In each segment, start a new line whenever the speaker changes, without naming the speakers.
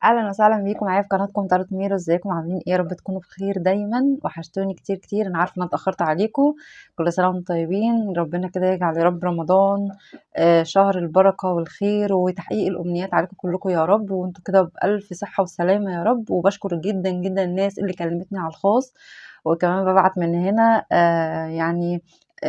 اهلا وسهلا بيكم معايا في قناتكم طارق ميرو. ازيكم عاملين ايه؟ يا رب تكونوا بخير دايما. وحشتوني كتير كتير. انا عارفه ان انا اتاخرت عليكم. كل سنه وانتم طيبين. ربنا كده يجعل يا رب رمضان شهر البركه والخير وتحقيق الامنيات عليكم كلكم يا رب، وانتم كده بالف صحه وسلامه يا رب. وبشكر جدا جدا الناس اللي كلمتني على الخاص، وكمان ببعت من هنا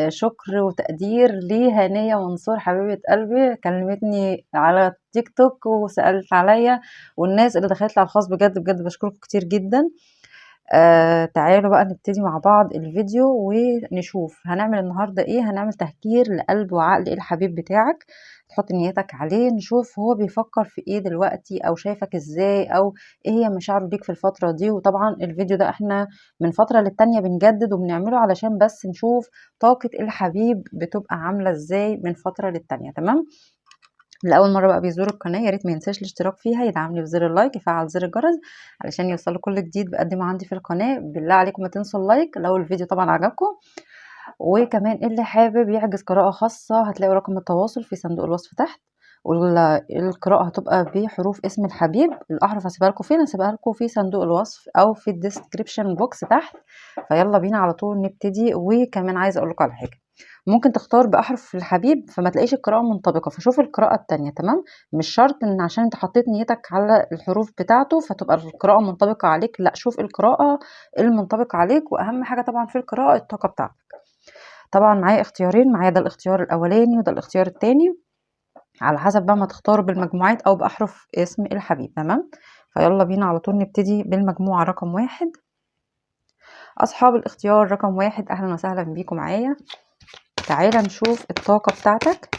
شكر وتقدير لهنية منصور حبيبة قلبي، كلمتني على تيك توك وسألت عليا، والناس اللي دخلت لي على الخاص بجد بجد بشكركم كتير جدا. تعالوا بقى نبتدي مع بعض الفيديو ونشوف هنعمل النهاردة ايه. هنعمل تهكير لقلب وعقل الحبيب بتاعك. تحط نيتك عليه، نشوف هو بيفكر في ايه دلوقتي او شايفك ازاي، او ايه هي مشاعره ليك في الفترة دي. وطبعا الفيديو ده احنا من فترة للتانية بنجدد وبنعمله علشان بس نشوف طاقة الحبيب بتبقى عاملة ازاي من فترة للتانية. تمام؟ لأول مرة بقى بيزور القناة يا ريت ما ينساش الاشتراك فيها، يدعمني بزر اللايك، يفعل زر الجرس علشان يوصله كل جديد بقدمه عندي في القناة. بالله عليكم ما تنسوا اللايك لو الفيديو طبعا عجبكم. وكمان اللي حابب يحجز قراءة خاصة هتلاقوا رقم التواصل في صندوق الوصف تحت. والقراءة هتبقى بحروف اسم الحبيب. الأحرف هسيبها لكم فين؟ هسيبها لكم في صندوق الوصف أو في الديسكريبشن بوكس تحت. فيلا بينا على طول نبتدي. وكمان عايزة أقول لكم على حاجة، ممكن تختار بأحرف الحبيب فما تلاقيش القراءة منطبقة، فشوف القراءة التانية. تمام؟ مش شرط ان عشان انت حطيت نيتك على الحروف بتاعته فتبقى القراءة منطبقة عليك، لا، شوف القراءة المنطبقة عليك. واهم حاجة طبعا في القراءة الطاقة بتاعتك. طبعا معايا اختيارين، معايا ده الاختيار الاولاني وده الاختيار التاني، على حسب بقى ما تختاروا بالمجموعات او بأحرف اسم الحبيب. تمام؟ فيلا بينا على طول نبتدي بالمجموعة رقم واحد. اصحاب الاختيار رقم واحد، اهلا وسهلا بيكم معايا. تعالى نشوف الطاقة بتاعتك،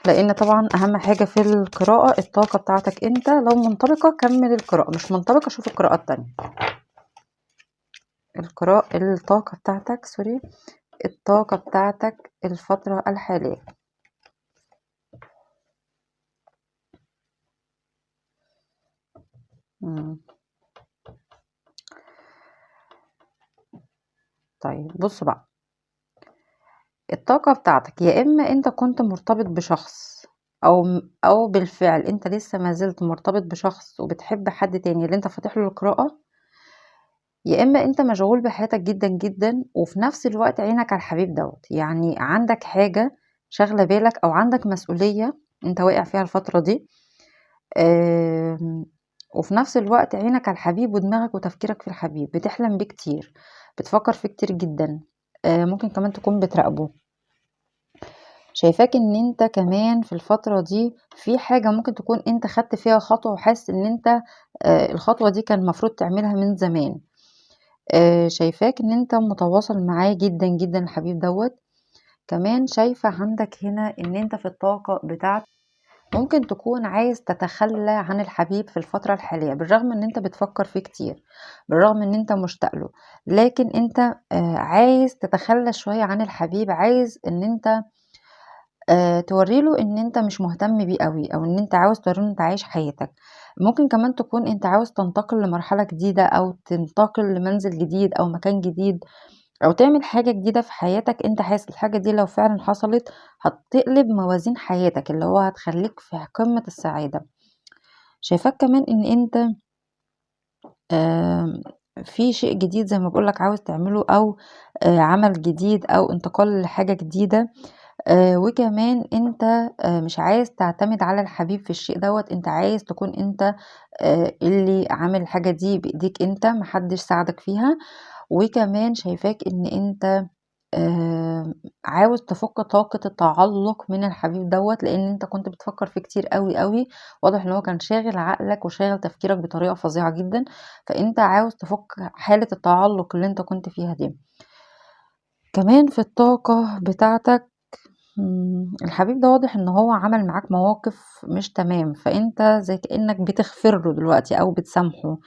لان طبعا اهم حاجة في القراءة الطاقة بتاعتك انت. لو منطبقة كمل القراءة، مش منطبقة شوف القراءة التانية. الطاقة بتاعتك، سوري، الطاقة بتاعتك الفترة الحالية. مم. طيب بص بقى، الطاقة بتاعتك يا اما انت كنت مرتبط بشخص، او او بالفعل انت لسه ما زلت مرتبط بشخص وبتحب حد تاني اللي انت فاتح له القراءة، يا اما انت مشغول بحياتك جدا جدا وفي نفس الوقت عينك على الحبيب دوت. يعني عندك حاجة شاغلة بالك او عندك مسؤولية انت واقع فيها الفترة دي. وفي نفس الوقت عينك على الحبيب ودماغك وتفكيرك في الحبيب، بتحلم بيه كتير، بتفكر فيه كتير جدا. ممكن كمان تكون بتراقبه. شايفاك ان انت كمان في الفترة دي في حاجة ممكن تكون انت خدت فيها خطوة وحاسس ان انت الخطوة دي كان المفروض تعملها من زمان. شايفاك ان انت متواصل معاه جدا جدا الحبيب دوت. كمان شايفة عندك هنا ان انت في الطاقة بتاعتك ممكن تكون عايز تتخلى عن الحبيب في الفترة الحالية، بالرغم ان انت بتفكر فيه كتير، بالرغم ان انت مشتاق له، لكن انت عايز تتخلى شوية عن الحبيب. عايز ان انت تورّي له إن أنت مش مهتم بيه أوي، أو إن أنت عاوز تورّي له إن أنت عايش حياتك. ممكن كمان تكون أنت عاوز تنتقل لمرحلة جديدة، أو تنتقل لمنزل جديد أو مكان جديد، أو تعمل حاجة جديدة في حياتك. أنت حاسس الحاجة دي لو فعلًا حصلت هتقلب موازين حياتك، اللي هو هتخلّيك في قمة السعادة. شايفاك كمان إن أنت آمم في شيء جديد زي ما باقول لك عاوز تعمله، أو عمل جديد أو انتقال لحاجة جديدة. وكمان أنت مش عايز تعتمد على الحبيب في الشيء دوّة. أنت عايز تكون أنت اللي عامل الحاجة دي بإيديك أنت، ما حدش ساعدك فيها. وكمان شايفاك إن أنت آآ عاوز تفُك طاقة التعلُّق من الحبيب دوّة، لإن أنت كنت بتفكّر فيه كتير أوي، أوي. واضح إن هو كان شاغل عقلك وشاغل تفكيرك بطريقة فظيعة جدًا. فأنت عاوز تفُك حالة التعلُّق اللي أنت كنت فيها دي. كمان في الطاقة بتاعتك الحبيب ده واضح إن هو عمل معاك مواقف مش تمام، فأنت زي كأنك بتغفر له دلوقتي أو بتسامحه.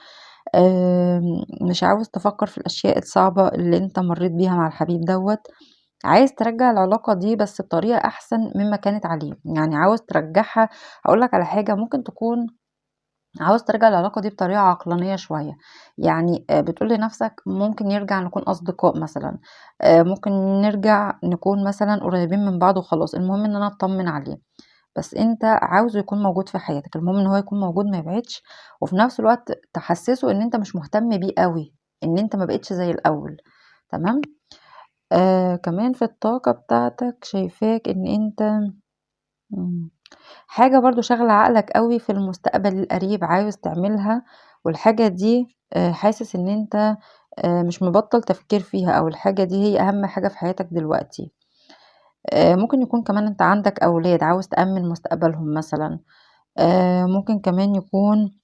مش عاوز تفكر في الأشياء الصعبة اللي أنت مريت بيها مع الحبيب دوّة. عايز ترجّع العلاقة دي بس بطريقة أحسن مما كانت عليه. يعني عاوز ترجّعها. هاقول لك على حاجة، ممكن تكون عاوز ترجع العلاقة دي بطريقة عقلانية شوية. يعني بتقول لنفسك ممكن نرجع نكون أصدقاء مثلًا، ممكن نرجع نكون مثلًا قريبين من بعض وخلاص، المهم إن أنا أطمن عليه. بس انت عاوزه يكون موجود في حياتك، المهم ان هو يكون موجود ما يبعدش، وفي نفس الوقت تحسسه ان انت مش مهتم بيه قوي، ان انت ما بقتش زي الاول. تمام. كمان في الطاقة بتاعتك شايفاك ان انت مم، حاجة برضو شغلة عقلك قوي في المستقبل القريب عاوز تعملها، والحاجة دي حاسس ان انت مش مبطل تفكير فيها، او الحاجة دي هي اهم حاجة في حياتك دلوقتي. ممكن يكون كمان انت عندك اولاد عاوز تأمن مستقبلهم مثلا. ممكن كمان يكون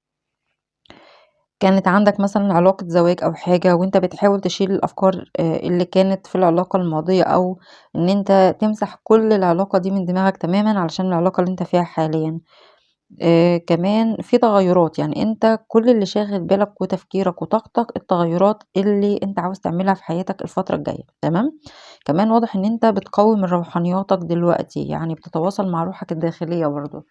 كانت عندك مثلا علاقة زواج او حاجة، وانت بتحاول تشيل الافكار اللي كانت في العلاقة الماضية، او ان انت تمسح كل العلاقة دي من دماغك تماما علشان العلاقة اللي انت فيها حاليا. كمان في تغيرات، يعني انت كل اللي شاغل بالك وتفكيرك وطاقتك التغيرات اللي انت عاوز تعملها في حياتك الفترة الجاية. تمام. كمان واضح ان انت بتقوي من روحانياتك دلوقتي، يعني بتتواصل مع روحك الداخلية برضو.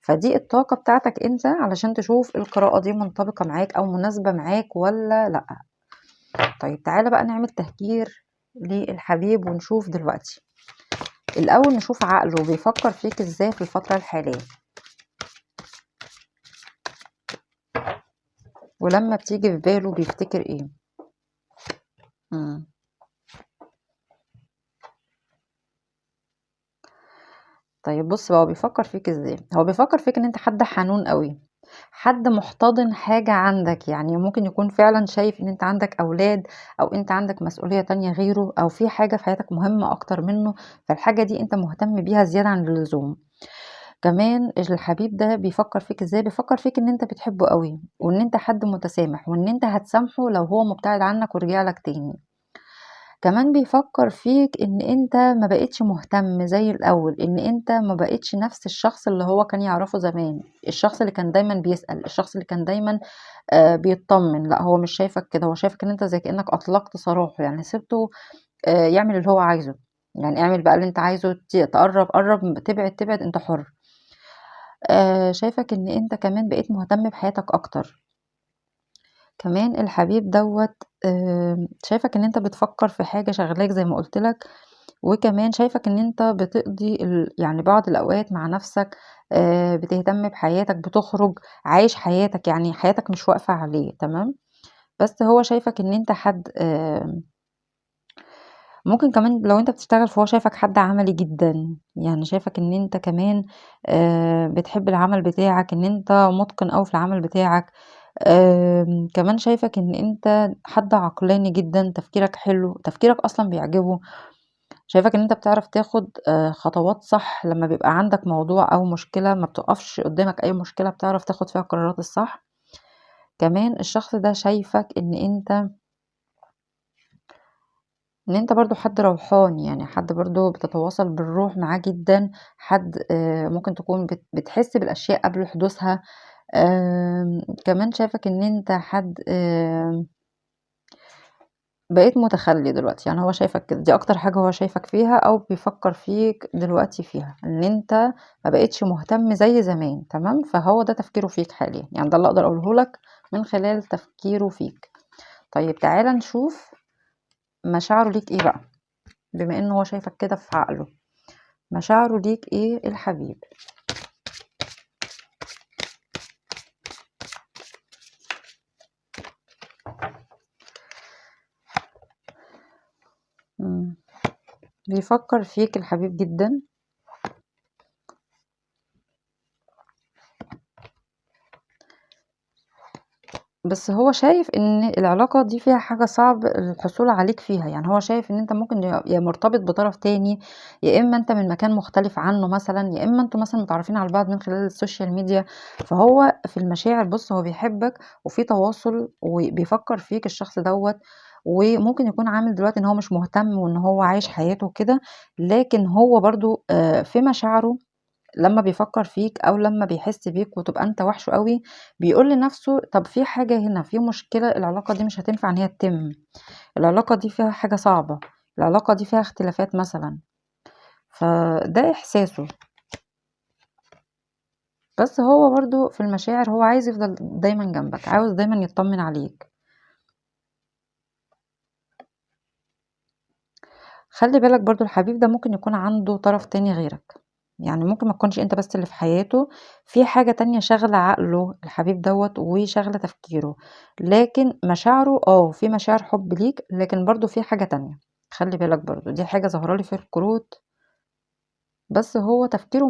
فدي الطاقة بتاعتك انت، علشان تشوف القراءة دي منطبقة معاك او مناسبة معاك ولا لا. طيب تعالى بقى نعمل تهجير للحبيب ونشوف دلوقتي. الاول نشوف عقله بيفكر فيك ازاي في الفترة الحالية، ولما بتيجي في باله بيفتكر ايه. مم. طيب بص بقى، هو بيفكر فيك ازاي؟ هو بيفكر فيك ان انت حد حنون قوي، حد محتضن حاجة عندك، يعني ممكن يكون فعلا شايف ان انت عندك اولاد، او انت عندك مسؤولية تانية غيره، او في حاجة في حياتك مهمة اكتر منه، فالحاجة دي انت مهتم بيها زيادة عن اللزوم. كمان الحبيب ده بيفكر فيك ازاي؟ بيفكر فيك ان انت بتحبه قوي، وان انت حد متسامح، وان انت هتسامحه لو هو مبتعد عنك ورجع لك تاني. كمان بيفكر فيك ان انت ما بقيتش مهتم زي الاول، ان انت ما بقيتش نفس الشخص اللي هو كان يعرفه زمان، الشخص اللي كان دايما بيسأل، الشخص اللي كان دايما بيطمن. لا هو مش شايفك كده، هو شايفك ان انت زي كأنك اطلقت سراحه، يعني سبته يعمل اللي هو عايزه. يعني اعمل بقى اللي انت عايزه، تقرب قرب، تبعد تبعد، انت حر. شايفك ان انت كمان بقيت مهتم بحياتك اكتر. كمان الحبيب دوت شايفك ان انت بتفكر في حاجة شغلاك زي ما قلت لك، وكمان شايفك ان انت بتقضي يعني بعض الاوقات مع نفسك، بتهتم بحياتك، بتخرج، عايش حياتك، يعني حياتك مش واقفة عليه. تمام. بس هو شايفك ان انت حد ممكن كمان لو انت بتشتغل، فهو شايفك حد عملي جدا، يعني شايفك ان انت كمان بتحب العمل بتاعك، ان انت متقن اوي في العمل بتاعك. كمان شايفك ان انت حد عقلاني جدا، تفكيرك حلو، تفكيرك اصلا بيعجبه. شايفك ان انت بتعرف تاخد خطوات صح لما بيبقى عندك موضوع او مشكلة، ما بتقفش قدامك اي مشكلة، بتعرف تاخد فيها القرارات الصح. كمان الشخص ده شايفك ان انت برضو حد روحاني، يعني حد برضو بتتواصل بالروح معاه جدا، حد ممكن تكون بتحس بالاشياء قبل حدوثها. كمان شايفك ان انت حد بقيت متخلي دلوقتي، يعني هو شايفك كده، دي اكتر حاجة هو شايفك فيها او بيفكر فيك دلوقتي فيها، ان انت ما بقيتش مهتم زي زمان. تمام. فهو ده تفكيره فيك حاليا، يعني ده اللي اقدر اقوله لك من خلال تفكيره فيك. طيب تعالى نشوف مشاعره ليك ايه بقى، بما انه هو شايفك كده في عقله. مشاعره ليك ايه الحبيب؟ مم. بيفكر فيك الحبيب جدا، بس هو شايف ان العلاقة دي فيها حاجة صعب الحصول عليك فيها، يعني هو شايف ان انت ممكن يا مرتبط بطرف تاني، يا اما انت من مكان مختلف عنه مثلا، يا اما انتوا مثلا متعرفين على بعض من خلال السوشيال ميديا. فهو في المشاعر، بص هو بيحبك وفي تواصل وبيفكر فيك الشخص دوت، وممكن يكون عامل دلوقتي ان هو مش مهتم وان هو عايش حياته كده، لكن هو برضو في مشاعره لما بيفكر فيك او لما بيحس بيك وتبقى انت وحشه قوي، بيقول لنفسه طب في حاجة هنا، في مشكلة، العلاقة دي مش هتنفع ان هي تتم، العلاقة دي فيها حاجة صعبة، العلاقة دي فيها اختلافات مثلا. فده احساسه. بس هو برضو في المشاعر هو عايز يفضل دايما جنبك، عاوز دايما يطمن عليك. خلي بالك برضو الحبيب ده ممكن يكون عنده طرف تاني غيرك، يعني ممكن ما تكونش انت بس اللي في حياته، في حاجة تانية شاغلة عقله الحبيب دوت وشاغلة تفكيره، لكن مشاعره في مشاعر حب ليك، لكن برضو في حاجة تانية. خلي بالك برضو دي حاجة ظهرالي في الكروت، بس هو تفكيره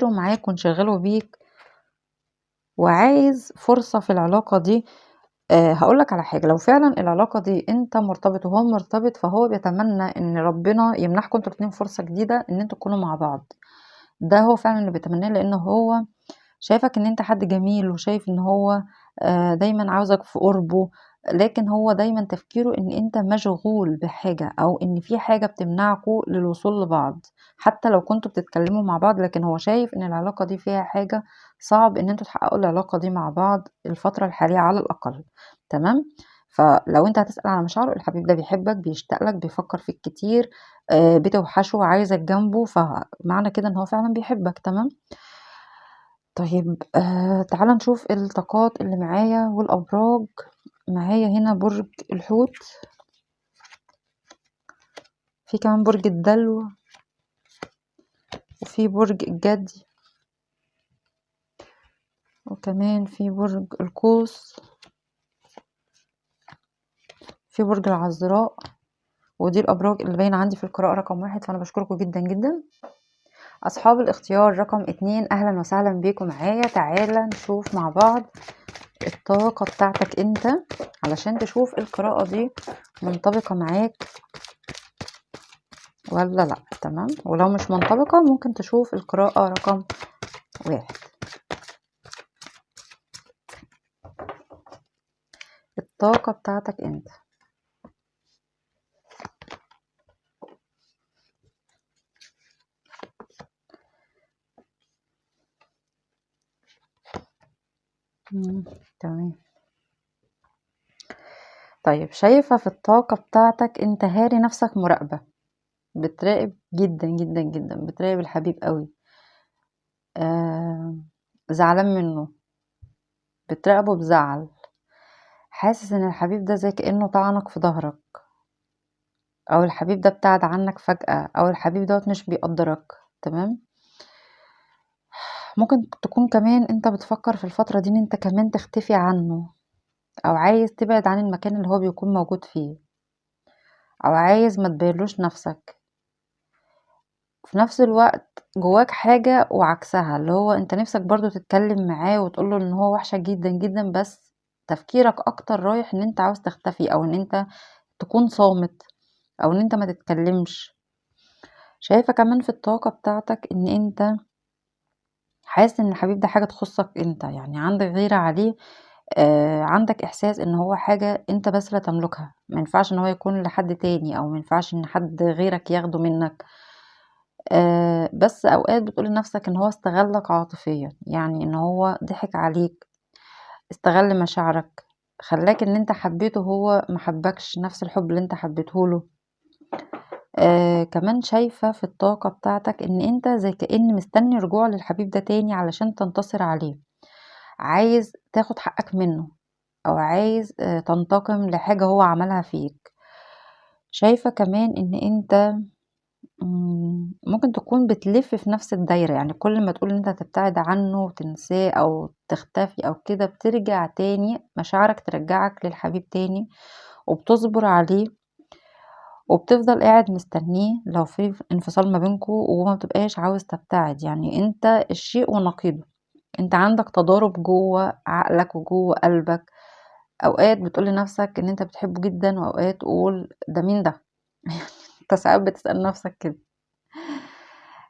معاك وانشغاله بيك، وعايز فرصة في العلاقة دي. هاقول لك على حاجة، لو فعلًا العلاقة دي أنت مرتبط وهو مرتبط، فهو بيتمنى إن ربنا يمنحكم أنتم الاتنين فرصة جديدة إن أنتم تكونوا مع بعض، ده هو فعلًا اللي بيتمناه، لإن هو شايفك إن أنت حد جميل، وشايف إن هو دايمًا عاوزك في قربه، لكن هو دايمًا تفكيره إن أنت مشغول بحاجة، أو إن في حاجة بتمنعكم للوصول لبعض، حتى لو كنتم بتتكلموا مع بعض، لكن هو شايف إن العلاقة دي فيها حاجة صعب إن أنتم تحققوا العلاقة دي مع بعض الفترة الحالية على الأقل، تمام؟ فلو أنت هتسأل على مشاعره، الحبيب ده بيحبك، بيشتاق لك، بيفكر فيك كتير، بتوحشه، عايزك جنبه، فمعنى كده إن هو فعلًا بيحبك، تمام؟ طيب تعالَ نشوف الطاقات اللي معايا والأبراج. معايا هنا برج الحوت، في كمان برج الدلو، وفي برج الجدي، وكمان في برج القوس، في برج العذراء، ودي الأبراج اللي باينة عندي في القراءة رقم 1، فأنا باشكركم جدًا، جدًا. أصحاب الاختيار رقم 2 أهلًا وسهلًا بيكم معايا، تعالَ نشوف مع بعض الطاقة بتاعتك أنت، علشان تشوف القراءة دي منطبقة معاك والّا لأ، تمام؟ ولو مش منطبقة ممكن تشوف القراءة رقم 1. الطاقة بتاعتك أنت. تمام. طيب شايفة في الطاقة بتاعتك أنت هاري نفسك مراقبة، بتراقب جدًا، جدًا، جدًا، بتراقب الحبيب أوي، زعلان منه، بتراقبه بزعل، حاسس إن الحبيب ده زي كأنه طعنك في ضهرك، أو الحبيب ده ابتعد عنك فجأة، أو الحبيب دوّة مش بيقدّرك، تمام؟ ممكن تكون كمان أنت بتفكر في الفترة دي إن أنت كمان تختفي عنه، أو عايز تبعد عن المكان اللي هو بيكون موجود فيه، أو عايز ما تبينلوش نفسك. في نفس الوقت جواك حاجة وعكسها، اللي هو أنت نفسك برضه تتكلم معاه وتقول له إن هو وحشك جدًا، جدًا، بس تفكيرك أكتر رايح إن أنت عاوز تختفي، أو إن أنت تكون صامت، أو إن أنت ما تتكلمش. شايفة كمان في الطاقة بتاعتك إن أنت حاسس إن الحبيب ده حاجة تخصك أنت، يعني عندك غيرة عليه، عندك إحساس إن هو حاجة أنت بس اللي تملكها، ما ينفعش إن هو يكون لحد تاني، أو ما ينفعش إن حد غيرك ياخده منك. بس أوقات بتقول لنفسك إن هو استغلّك عاطفيًا، يعني إن هو ضحك عليك، استغل مشاعرك، خلّاك إن أنت حبيته وهو ما حبّكش نفس الحب اللي أنت حبيته له. كمان شايفة في الطاقة بتاعتك إن أنت زي كأن مستني رجوع للحبيب ده تاني علشان تنتصر عليه، عايز تاخد حقك منه، أو عايز تنتقم لحاجة هو عملها فيك. شايفة كمان إن أنت ممكن تكون بتلِف في نفس الدايرة، يعني كل ما تقول إن أنت هتبتعد عنه وتنساه أو تختفي أو كده، بترجع تاني مشاعرك ترجّعك للحبيب تاني، وبتصبر عليه، وبتفضل قاعد مستنيه لو في انفصال ما بينكم، وما بتبقاش عاوز تبتعد، يعني أنت الشيء ونقيضه، أنت عندك تضارب جوّه عقلك وجوّه قلبك، أوقات بتقول لنفسك إن أنت بتحبه جدًا، وأوقات تقول ده مين ده؟ أنت ساعات بتسأل نفسك كده.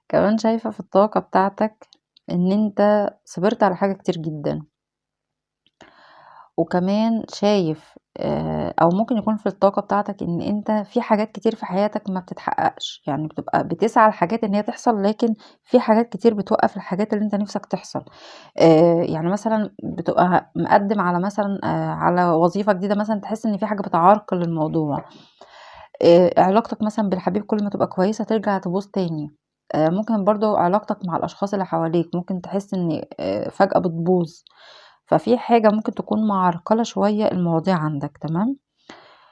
كمان شايفة في الطاقة بتاعتك إن أنت صبرت على حاجة كتير جدًا، وكمان شايف أو ممكن يكون في الطاقة بتاعتك إن أنت في حاجات كتير في حياتك ما بتتحققش، يعني بتبقى بتسعى لحاجات إن هي تحصل، لكن في حاجات كتير بتوقّف الحاجات اللي أنت نِفْسك تحصل. يعني مثلًا بتبقى مقدّم على مثلًا على وظيفة جديدة مثلًا، تحس إن في حاجة بتعرقل الموضوع. علاقتك مثلًا بالحبيب كل ما تبقى كويسة ترجع تبوظ تاني. ممكن برضه علاقتك مع الأشخاص اللي حواليك ممكن تحس إن فجأة بتبوظ، ففي حاجة ممكن تكون معرقلة شوية المواضيع عندك، تمام؟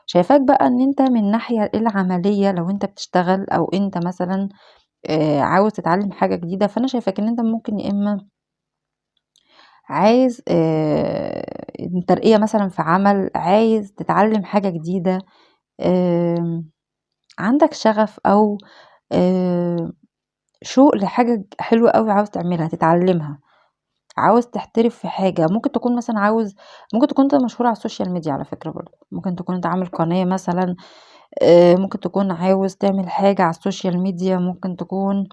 شايفاك بقى إن أنت من الناحية العملية، لو أنت بتشتغل أو أنت مثلًا عاوز تتعلم حاجة جديدة، فأنا شايفاك إن أنت ممكن يا إما عايز ترقية مثلًا في عمل، عايز تتعلم حاجة جديدة، آمم، عندك شغف أو آآ، شوق لحاجة حلوة أوي عاوز تعملها، تتعلمها، عاوز تحترف في حاجة، ممكن تكون مثلًا ممكن تكون أنت مشهور على السوشيال ميديا على فكرة برضه، ممكن تكون أنت عامل قناة مثلًا، ممكن تكون عاوز تعمل حاجة على السوشيال ميديا، ممكن تكون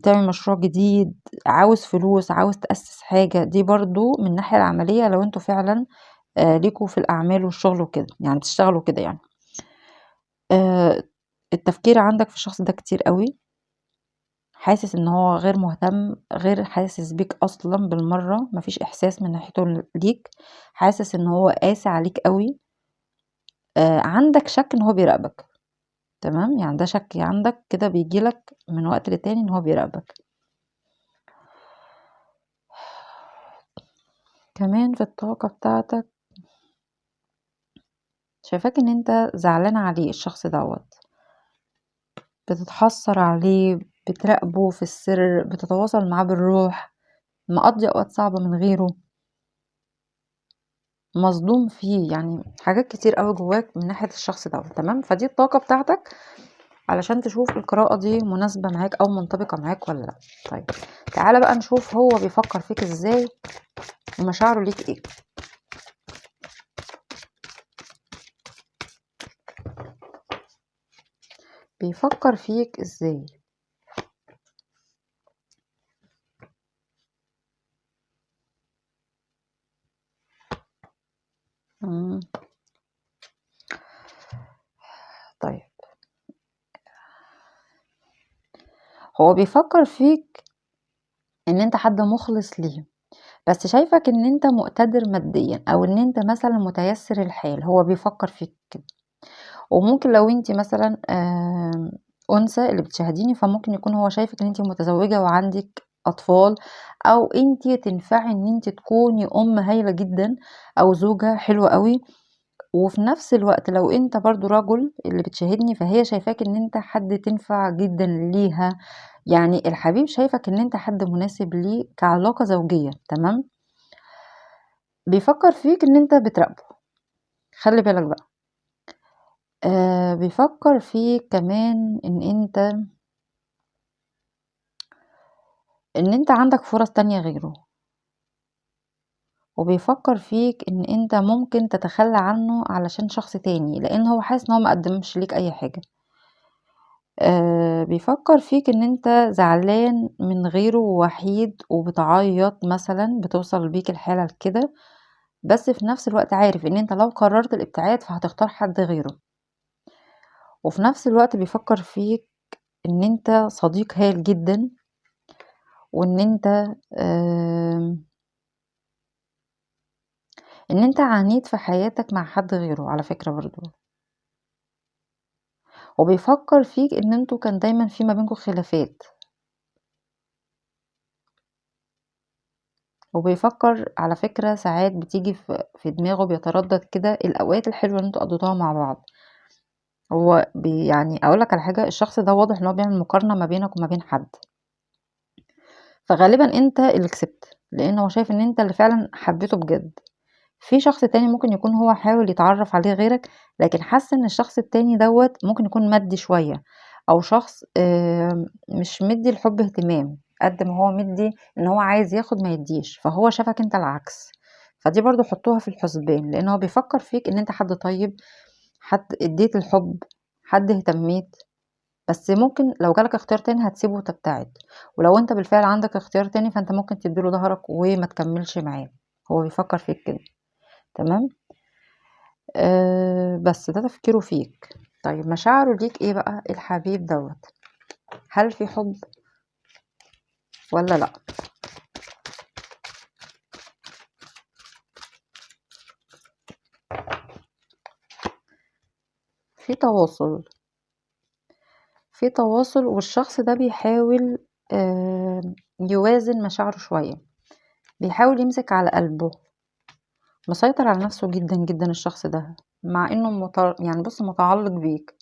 تعمل مشروع جديد، عاوز فلوس، عاوز تأسس حاجة، دي برضه من الناحية العملية لو أنتم فعلًا ليكم في الأعمال والشغل وكده، يعني بتشتغلوا كده يعني. آآ التفكير عندك في الشخص ده كتير أوي، حاسس إن هو غير مهتم، غير حاسس بيك أصلًا بالمرّة، ما فيش إحساس من ناحيته ليك، حاسس إن هو قاسي عليك أوي، عندك شك إن هو بيراقبك، تمام، يعني ده شك عندك كده بييجي لك من وقت للتاني إن هو بيراقبك. كمان في الطاقة بتاعتك شايفاك إن أنت زعلان عليه الشخص دوّة، بتتحسّر عليه، بتراقبه في السر، بتتواصل معاه بالروح، مقضّي أوقات صعبة من غيره، مصدوم فيه، يعني حاجات كتير أوي جواك من ناحية الشخص دوّة، تمام، فدي الطاقة بتاعتك علشان تشوف القراءة دي مناسبة معاك أو منطبقة معاك والّا لأ. طيب تعالَ بقى نشوف هو بيفكّر فيك إزاي ومشاعره ليك إيه، بيفكّر فيك إزاي؟ إمم، طيب هو بيفكّر فيك إن أنت حد مُخلص ليه. بس شايفك إن أنت مقتدر ماديًا أو إن أنت مثلًا متيسّر الحال، هو بيفكّر فيك كده. وممكن لو أنتِ مثلًا أنثى اللي بتشاهديني، فممكن يكون هو شايفِك إن أنتِ متزوّجة وعندِك أطفال، أو أنتِ تنفعي إن أنتِ تكوني أم هايلة جدًا أو زوجة حلوة أوي. وفي نفس الوقت لو أنت برضه رجل اللي بتشاهدني، فهي شايفاك إن أنت حد تنفع جدًا ليها، يعني الحبيب شايفك إن أنت حد مناسب ليه كعلاقة زوجية، تمام؟ بيفكّر فيك إن أنت بتراقبه، خلّي بالك بقى، بيفكّر فيك كمان إن أنت عندك فرص تانية غيره، وبيفكّر فيك إن أنت ممكن تتخلّى عنه علشان شخص تاني، لإن هو حاسس إن هو ما قدّمش ليك أي حاجة. بيفكّر فيك إن أنت زعلان من غيره ووحيد وبتعيّط مثلًا، بتوصل بيك الحالة لكده، بس في نفس الوقت عارف إن أنت لو قررت الابتعاد فهتختار حد غيره، وفي نفس الوقت بيفكّر فيك إن أنت صديق هايل جدًا، وإن أنت آمم، إن أنت عانيت في حياتك مع حد غيره على فكرة برضه، وبيفكّر فيك إن أنتم كان دايمًا في ما بينكم خلافات، وبيفكّر على فكرة ساعات بتيجي في دماغه بيتردد كده الأوقات الحلوة اللي أنتم قضيتوها مع بعض، هو يعني أقول لك على حاجة، الشخص ده واضح إن هو بيعمل مقارنة ما بينك وما بين حد، فغالبًا أنت اللي كسبت، لإن هو شايف إن أنت اللي فعلًا حبيته بجد. في شخص تاني ممكن يكون هو حاول يتعرّف عليه غيرك، لكن حَس إن الشخص التاني دوّة ممكن يكون مادي شوية، أو شخص مش مدّي الحب اهتمام، قد ما هو مدّي إن هو عايز ياخد ما يدّيش، فهو شافك أنت العكس، فدي برضه حطّوها في الحسبان، لإن هو بيفكّر فيك إن أنت حد طيب، حد ادّيت الحب، حد اهتميت، بس ممكن لو جالك اختيار تاني هتسيبه وتبتعد، ولو أنت بالفعل عندك اختيار تاني فأنت ممكن تدّي له ضهرك وما تكمّلش معاه، هو بيفكّر فيك كده، تمام؟ بس ده تفكيره فيك. طيب مشاعره ليك إيه بقى الحبيب دوّة؟ هل في حُب والّا لأ؟ في تواصل، في تواصل والشخص ده بيحاول يوازن مشاعره شوية، بيحاول يمسك على قلبه، مسيطر على نَفْسه جدًا، جدًا الشخص ده، مع إنه يعني بُص متعلق بيك،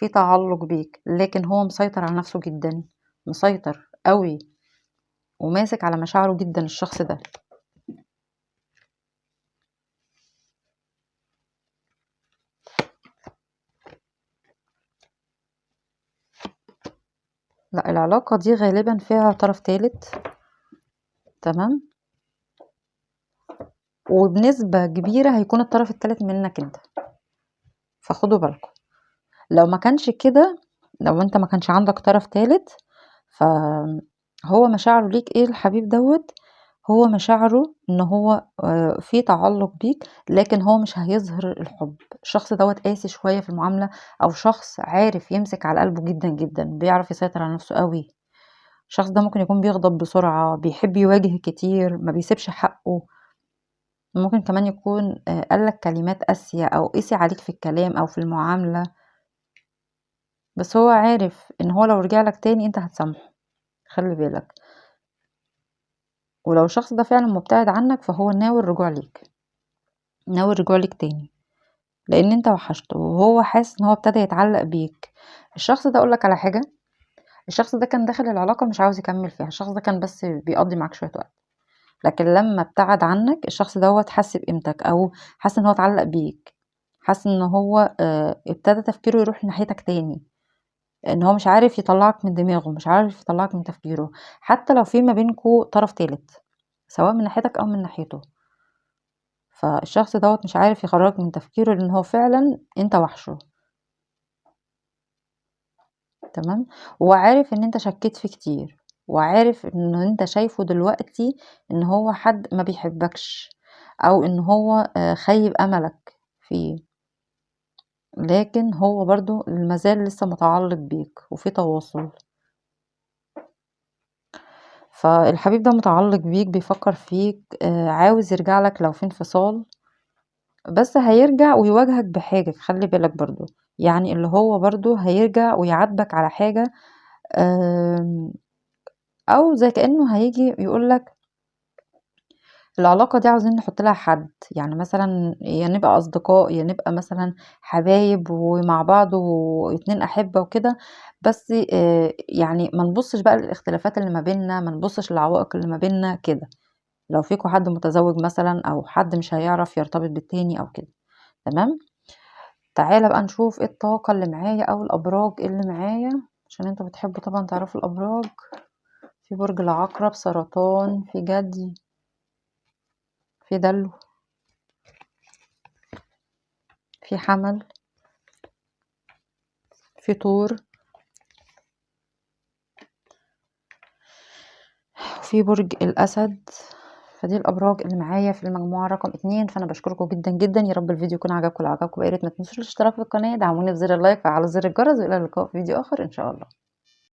في تعلق بيك، لكن هو مسيطر على نفسه جدا، مسيطر قوي وماسك على مشاعره جدا الشخص ده. لا، العلاقة دي غالبا فيها طرف ثالث، تمام، وبنسبة كبيرة هيكون الطرف الثالث منك انت، فخدوا بالكم. لو ما كانش كده، لو انت ما كانش عندك طرف ثالث، فهو مشاعره ليك ايه الحبيب دوت؟ هو مشاعره ان هو في تعلق بيك، لكن هو مش هيظهر الحب. الشخص دوت قاسي شوية في المعاملة، او شخص عارف يمسك على قلبه جدا جدا، بيعرف يسيطر على نفسه قوي. الشخص ده ممكن يكون بيغضب بسرعة، بيحب يواجه كتير، ما بيسيبش حقه. ممكن كمان يكون قالك كلمات قاسية او قسي عليك في الكلام او في المعاملة، بس هو عارف ان هو لو رجع لك تاني انت هتسامحه. خلي بالك. ولو الشخص ده فعلا مبتعد عنك، فهو ناوي الرجوع ليك، ناوي الرجوع ليك تاني، لان انت وحشته وهو حاسس ان هو ابتدى يتعلق بيك. الشخص ده اقولك على حاجة، الشخص ده كان داخل العلاقة مش عاوز يكمل فيها، الشخص ده كان بس بيقضي معاك شوية وقت، لكن لما ابتعد عنك الشخص دوت حس بقيمتك، او حس ان هو اتعلق بيك، حس ان هو ابتدى تفكيره يروح ناحيتك تاني، ان هو مش عارف يطلعك من دماغه، مش عارف يطلعك من تفكيره، حتى لو في ما بينكوا طرف تالت، سواء من ناحيتك او من ناحيته. فالشخص دوت مش عارف يخرجك من تفكيره، لان هو فعلا انت وحشه، تمام. وعارف ان انت شكيت فيه كتير، وعارف ان انت شايفه دلوقتي ان هو حد ما بيحبكش، او ان هو خيب املك فيه، لكن هو برضو المازال لسه متعلق بيك وفي تواصل. فالحبيب ده متعلق بيك، بيفكر فيك، عاوز يرجع لك لو في انفصال، بس هيرجع ويواجهك بحاجة، خلي بالك برضو، يعني اللي هو برضو هيرجع ويعاتبك على حاجة، آم، او زي كأنه هيجي يقولك العلاقة دي عاوزين نحط لها حد، يعني مثلا يا نبقى أصدقاء، يا نبقى مثلا حبايب ومع بعض واتنين أحبة وكده، بس يعني ما نبصش بقى للاختلافات اللي ما بيننا، ما نبصش للعوائق اللي ما بيننا كده، لو فيكوا حد متزوج مثلا، أو حد مش هيعرف يرتبط بالتاني أو كده، تمام. تعالى بقى نشوف ايه الطاقة اللي معايا أو الأبراج اللي معايا، عشان انتوا بتحبوا طبعا تعرفوا الأبراج. في برج العقرب، سرطان، في جدي، في دلو، في حمل، في طور، وفي برج الأسد. فدي الأبراج اللي معايا في المجموعة رقم 2. فأنا بشكركم جدا جدا، يا رب الفيديو يكون عجبكم. لو عجبكم يا ريت ما تنسوش الاشتراك في القناة، دعموني بزر اللايك وعلى زر الجرس، وإلى اللقاء في فيديو آخر إن شاء الله.